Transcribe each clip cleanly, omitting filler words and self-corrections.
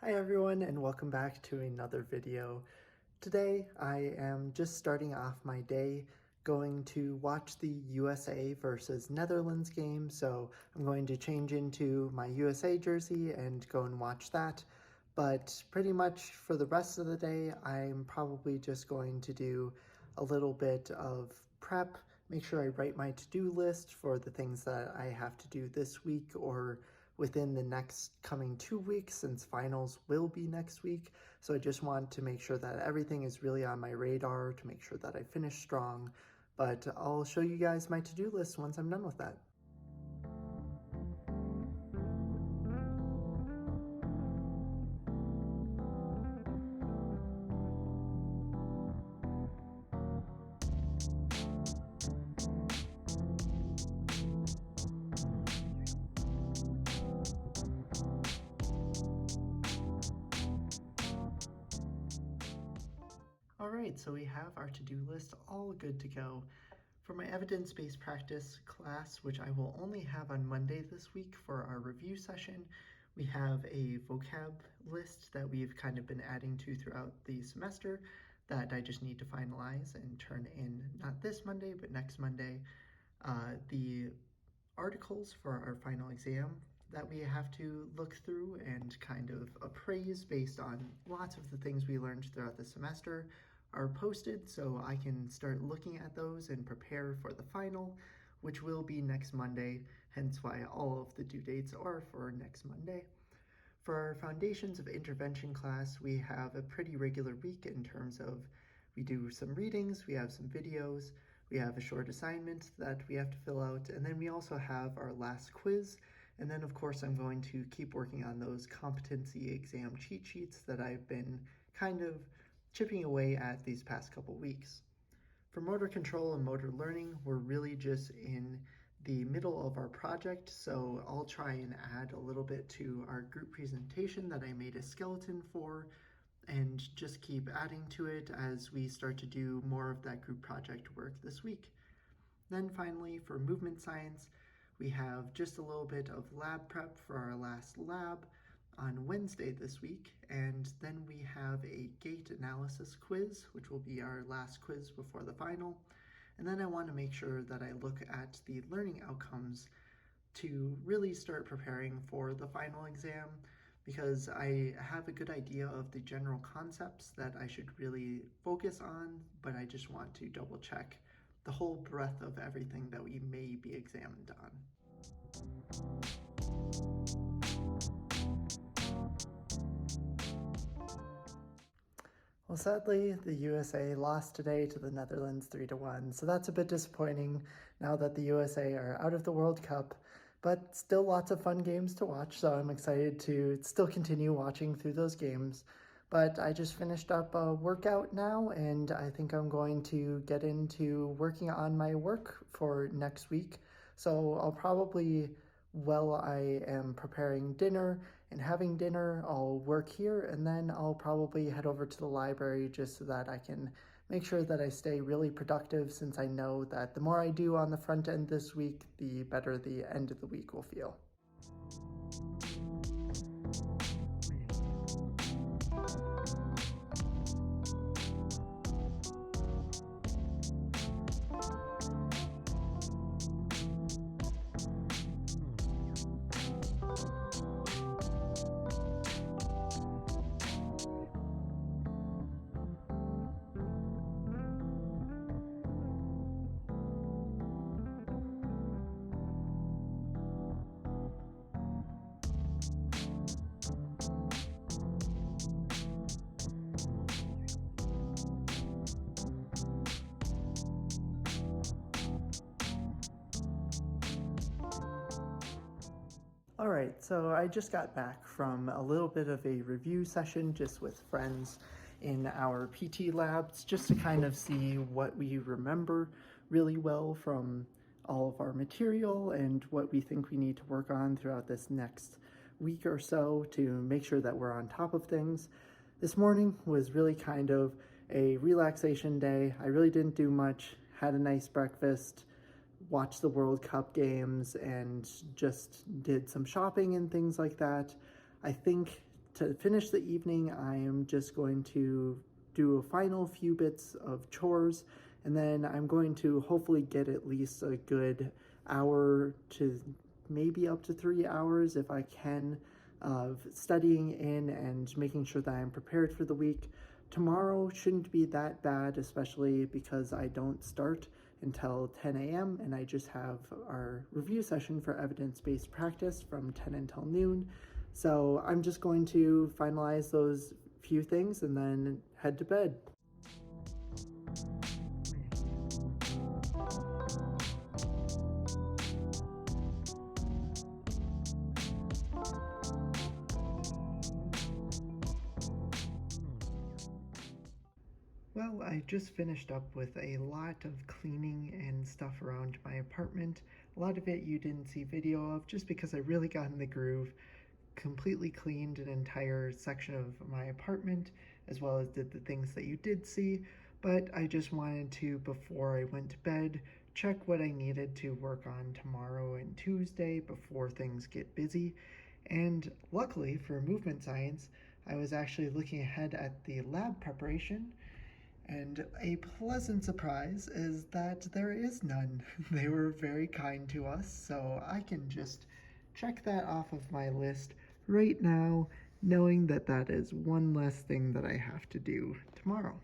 Hi everyone and welcome back to another video. Today I am just starting off my day going to watch the USA versus Netherlands game, so I'm going to change into my USA jersey and go and watch that. But pretty much for the rest of the day, I'm probably just going to do a little bit of prep, make sure I write my to-do list for the things that I have to do this week or within the next coming 2 weeks, since finals will be next week. So I just want to make sure that everything is really on my radar to make sure that I finish strong. But I'll show you guys my to-do list once I'm done with that. All right, so we have our to-do list all good to go. For my evidence-based practice class, which I will only have on Monday this week for our review session, we have a vocab list that we've kind of been adding to throughout the semester that I just need to finalize and turn in, not this Monday, but next Monday. The articles for our final exam that we have to look through and kind of appraise based on lots of the things we learned throughout the semester are posted, so I can start looking at those and prepare for the final, which will be next Monday, hence why all of the due dates are for next Monday. For our Foundations of Intervention class, we have a pretty regular week in terms of we do some readings, we have some videos, we have a short assignment that we have to fill out, and then we also have our last quiz. And then of course I'm going to keep working on those competency exam cheat sheets that I've been kind of chipping away at these past couple weeks. For motor control and motor learning, we're really just in the middle of our project, so I'll try and add a little bit to our group presentation that I made a skeleton for, and just keep adding to it as we start to do more of that group project work this week. Then finally, for movement science, we have just a little bit of lab prep for our last lab on Wednesday this week, and then we have a gait analysis quiz, which will be our last quiz before the final. And then I want to make sure that I look at the learning outcomes to really start preparing for the final exam, because I have a good idea of the general concepts that I should really focus on, but I just want to double check the whole breadth of everything that we may be examined on. Well, sadly, the USA lost today to the Netherlands 3-1, so that's a bit disappointing now that the USA are out of the World Cup, but still lots of fun games to watch, so I'm excited to still continue watching through those games. But I just finished up a workout now, and I think I'm going to get into working on my work for next week. So I'll probably, while I am preparing dinner and having dinner, I'll work here, and then I'll probably head over to the library just so that I can make sure that I stay really productive, since I know that the more I do on the front end this week, the better the end of the week will feel. All right, so I just got back from a little bit of a review session just with friends in our PT labs, just to kind of see what we remember really well from all of our material and what we think we need to work on throughout this next week or so to make sure that we're on top of things. This morning was really kind of a relaxation day. I really didn't do much, had a nice breakfast, watched the World Cup games, and just did some shopping and things like that. I think to finish the evening, I am just going to do a final few bits of chores, and then I'm going to hopefully get at least a good hour to maybe up to 3 hours if I can of studying in and making sure that I'm prepared for the week. Tomorrow shouldn't be that bad, especially because I don't start until 10 a.m. and I just have our review session for evidence-based practice from 10 until noon. So I'm just going to finalize those few things and then head to bed. Well, I just finished up with a lot of cleaning and stuff around my apartment. A lot of it you didn't see video of just because I really got in the groove. Completely cleaned an entire section of my apartment, as well as did the things that you did see. But I just wanted to, before I went to bed, check what I needed to work on tomorrow and Tuesday before things get busy. And luckily for movement science, I was actually looking ahead at the lab preparation, and a pleasant surprise is that there is none. They were very kind to us, so I can just check that off of my list right now, knowing that that is one less thing that I have to do tomorrow.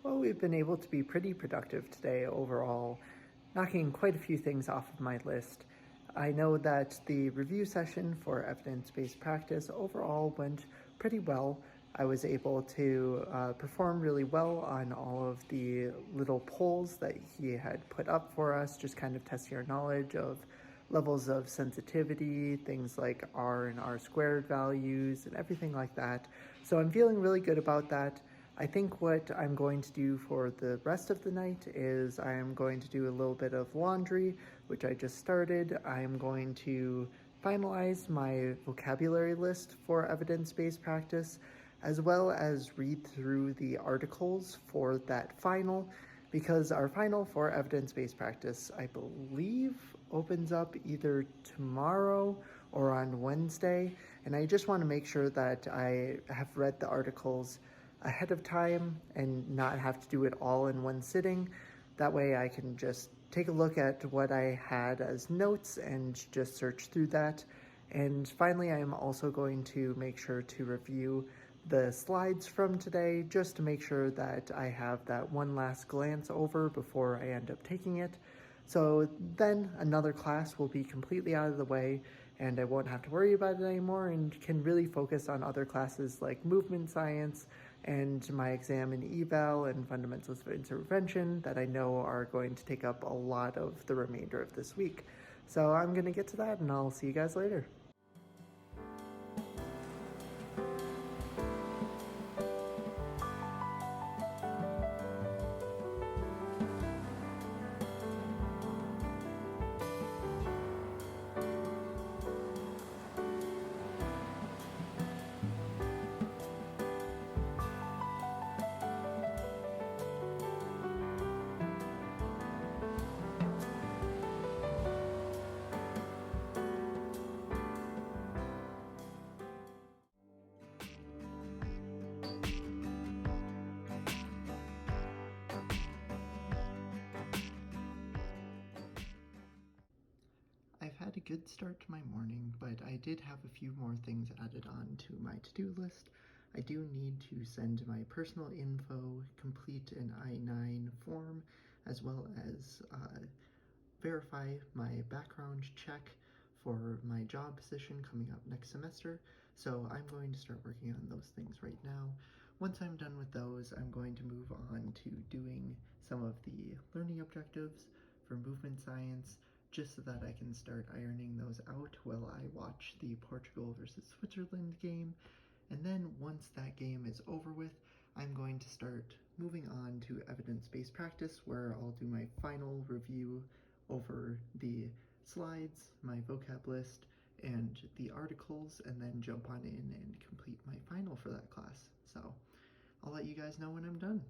Well, we've been able to be pretty productive today overall, knocking quite a few things off of my list. I know that the review session for evidence-based practice overall went pretty well. I was able to perform really well on all of the little polls that he had put up for us, just kind of testing our knowledge of levels of sensitivity, things like R and R squared values, and everything like that. So I'm feeling really good about that. I think what I'm going to do for the rest of the night is I am going to do a little bit of laundry, which I just started. I am going to finalize my vocabulary list for evidence-based practice, as well as read through the articles for that final, because our final for evidence-based practice, I believe, opens up either tomorrow or on Wednesday, and I just want to make sure that I have read the articles ahead of time and not have to do it all in one sitting. That way I can just take a look at what I had as notes and just search through that. And finally, I am also going to make sure to review the slides from today just to make sure that I have that one last glance over before I end up taking it. So then another class will be completely out of the way and I won't have to worry about it anymore and can really focus on other classes like movement science and my exam and eval and fundamentals of intervention that I know are going to take up a lot of the remainder of this week. So I'm going to get to that and I'll see you guys later. I've had a good start to my morning, but I did have a few more things added on to my to-do list. I do need to send my personal info, complete an I-9 form, as well as verify my background check for my job position coming up next semester. So I'm going to start working on those things right now. Once I'm done with those, I'm going to move on to doing some of the learning objectives for movement science, just so that I can start ironing those out while I watch the Portugal versus Switzerland game. And then once that game is over with, I'm going to start moving on to evidence-based practice, where I'll do my final review over the slides, my vocab list, and the articles, and then jump on in and complete my final for that class. So I'll let you guys know when I'm done.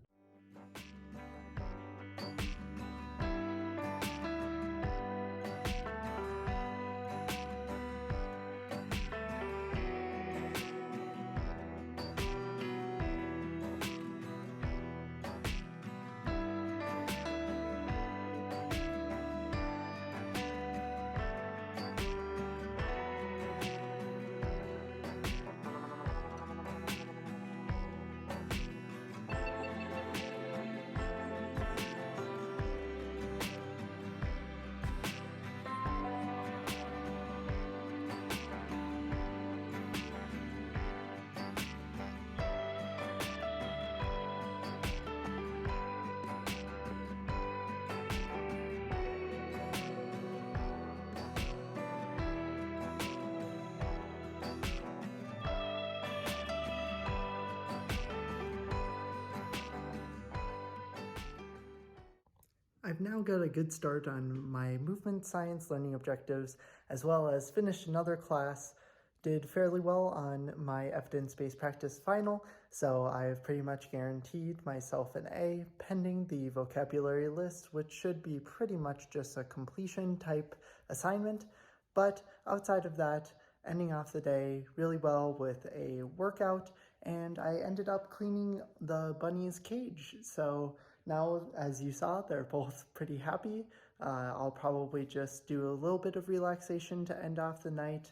I've now got a good start on my movement science learning objectives, as well as finished another class, did fairly well on my evidence-based practice final, so I've pretty much guaranteed myself an A, pending the vocabulary list, which should be pretty much just a completion type assignment. But outside of that, ending off the day really well with a workout, and I ended up cleaning the bunny's cage. So now, as you saw, they're both pretty happy. I'll probably just do a little bit of relaxation to end off the night,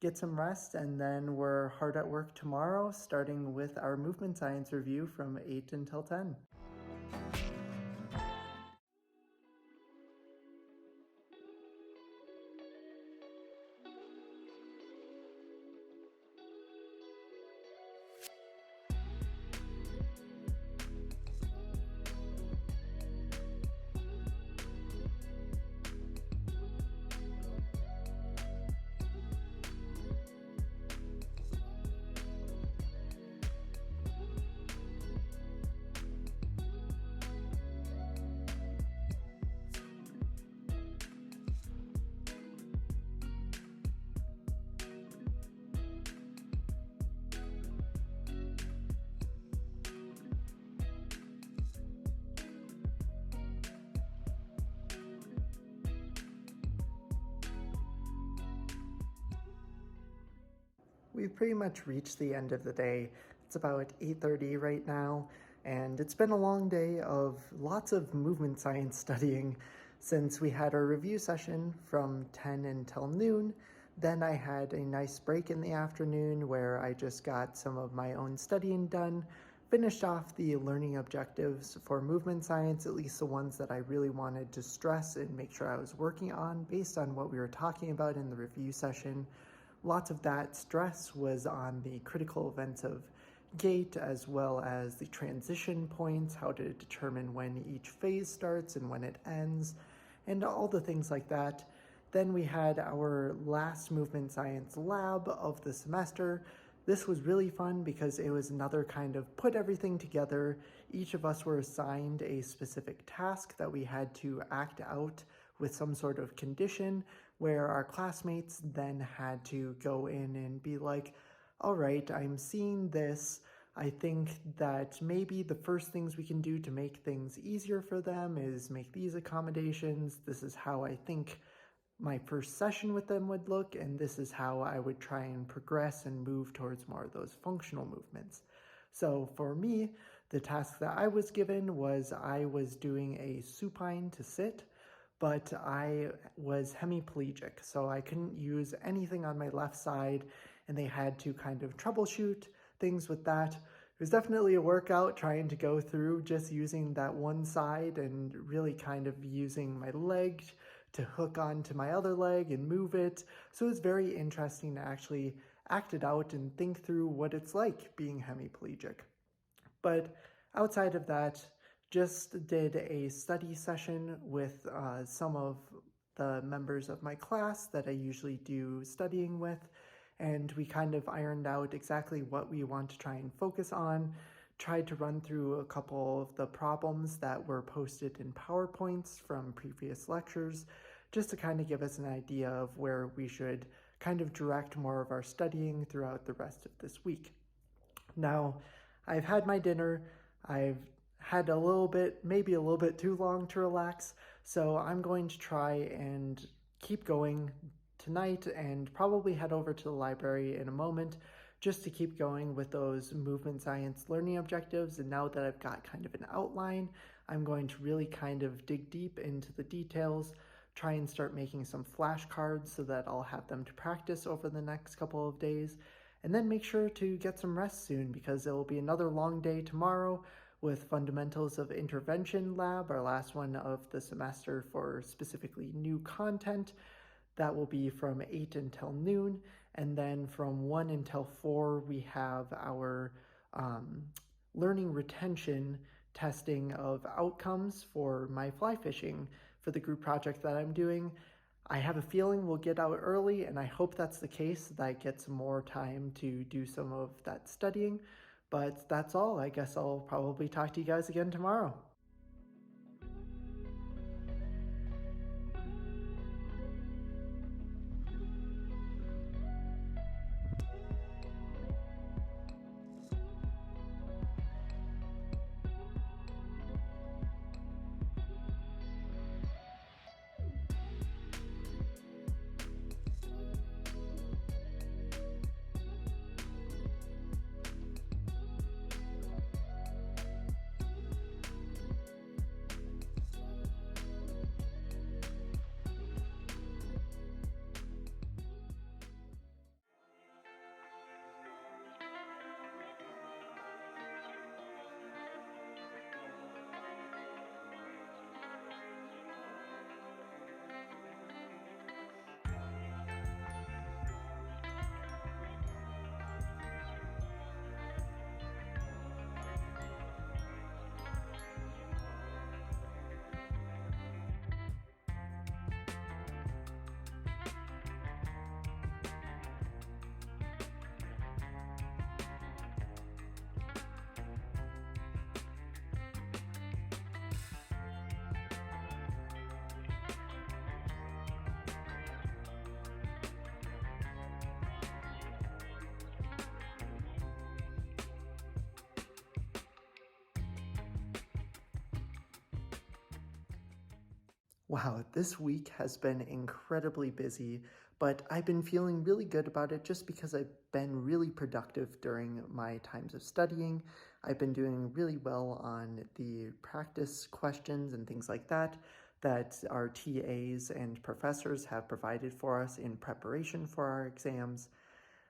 get some rest, and then we're hard at work tomorrow, starting with our movement science review from 8 until 10. We've pretty much reached the end of the day. It's about 8:30 right now, and it's been a long day of lots of movement science studying since we had our review session from 10 until noon. Then I had a nice break in the afternoon where I just got some of my own studying done, finished off the learning objectives for movement science, at least the ones that I really wanted to stress and make sure I was working on based on what we were talking about in the review session. Lots of that stress was on the critical events of gait, as well as the transition points, how to determine when each phase starts and when it ends, and all the things like that. Then we had our last movement science lab of the semester. This was really fun because it was another kind of put everything together. Each of us were assigned a specific task that we had to act out with some sort of condition, where our classmates then had to go in and be like, all right, I'm seeing this. I think that maybe the first things we can do to make things easier for them is make these accommodations. This is how I think my first session with them would look, and this is how I would try and progress and move towards more of those functional movements. So for me, the task that I was given was I was doing a supine to sit, but I was hemiplegic, so I couldn't use anything on my left side, and they had to kind of troubleshoot things with that. It was definitely a workout trying to go through just using that one side and really kind of using my leg to hook onto my other leg and move it. So it was very interesting to actually act it out and think through what it's like being hemiplegic. But outside of that, just did a study session with some of the members of my class that I usually do studying with, and we kind of ironed out exactly what we want to try and focus on, tried to run through a couple of the problems that were posted in PowerPoints from previous lectures, just to kind of give us an idea of where we should kind of direct more of our studying throughout the rest of this week. Now, I've had my dinner. I've had a little bit, maybe a little bit too long to relax, so I'm going to try and keep going tonight and probably head over to the library in a moment just to keep going with those movement science learning objectives. And now that I've got kind of an outline, I'm going to really kind of dig deep into the details, try and start making some flashcards so that I'll have them to practice over the next couple of days. And then make sure to get some rest soon because it will be another long day tomorrow with Fundamentals of Intervention Lab, our last one of the semester for specifically new content. That will be from 8 until noon. And then from 1 until 4, we have our learning retention testing of outcomes for my fly fishing for the group project that I'm doing. I have a feeling we'll get out early, and I hope that's the case, that I get some more time to do some of that studying. But that's all. I guess I'll probably talk to you guys again tomorrow. Wow, this week has been incredibly busy, but I've been feeling really good about it just because I've been really productive during my times of studying. I've been doing really well on the practice questions and things like that our TAs and professors have provided for us in preparation for our exams.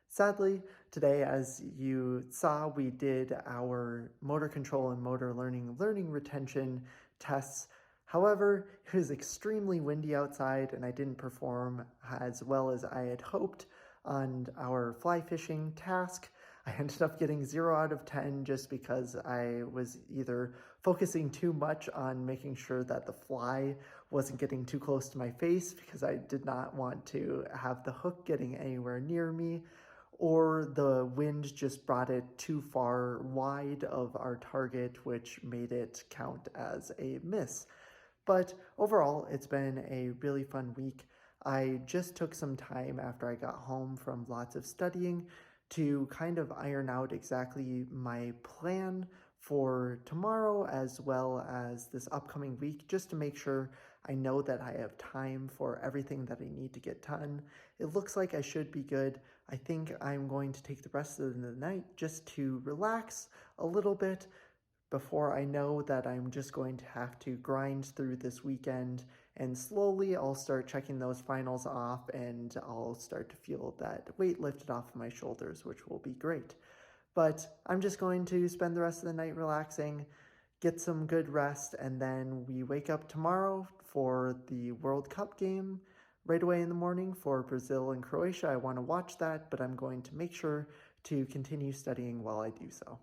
Sadly, today, as you saw, we did our motor control and motor learning retention tests. However, it was extremely windy outside and I didn't perform as well as I had hoped on our fly fishing task. I ended up getting 0 out of 10 just because I was either focusing too much on making sure that the fly wasn't getting too close to my face because I did not want to have the hook getting anywhere near me, or the wind just brought it too far wide of our target, which made it count as a miss. But overall, it's been a really fun week. I just took some time after I got home from lots of studying to kind of iron out exactly my plan for tomorrow as well as this upcoming week, just to make sure I know that I have time for everything that I need to get done. It looks like I should be good. I think I'm going to take the rest of the night just to relax a little bit before I know that I'm just going to have to grind through this weekend, and slowly I'll start checking those finals off and I'll start to feel that weight lifted off of my shoulders, which will be great. But I'm just going to spend the rest of the night relaxing, get some good rest, and then we wake up tomorrow for the World Cup game right away in the morning for Brazil and Croatia. I want to watch that, but I'm going to make sure to continue studying while I do so.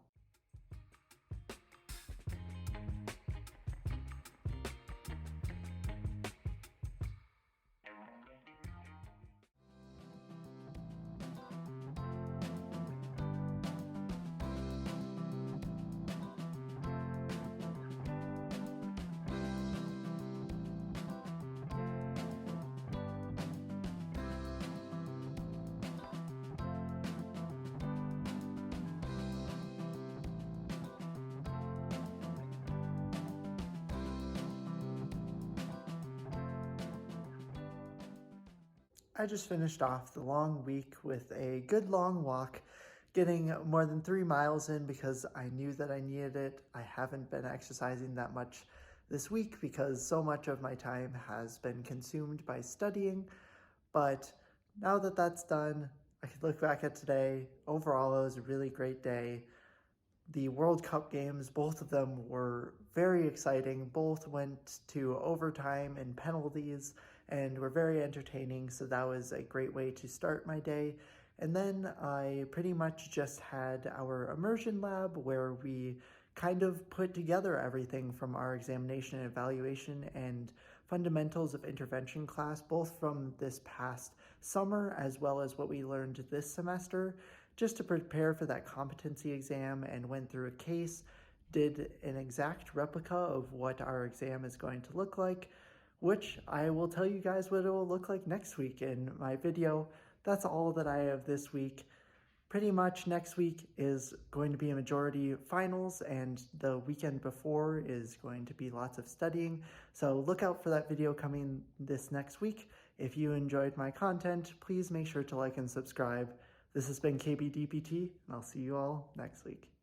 I just finished off the long week with a good long walk, getting more than 3 miles in because I knew that I needed it. I haven't been exercising that much this week because so much of my time has been consumed by studying. But now that that's done, I can look back at today. Overall, it was a really great day. The World Cup games, both of them were very exciting. Both went to overtime and penalties and were very entertaining, so that was a great way to start my day. And then I pretty much just had our immersion lab where we kind of put together everything from our examination and evaluation and fundamentals of intervention class, both from this past summer as well as what we learned this semester, just to prepare for that competency exam, and went through a case, did an exact replica of what our exam is going to look like, which I will tell you guys what it will look like next week in my video. That's all that I have this week. Pretty much next week is going to be a majority finals, and the weekend before is going to be lots of studying. So look out for that video coming this next week. If you enjoyed my content, please make sure to like and subscribe. This has been KBDPT, and I'll see you all next week.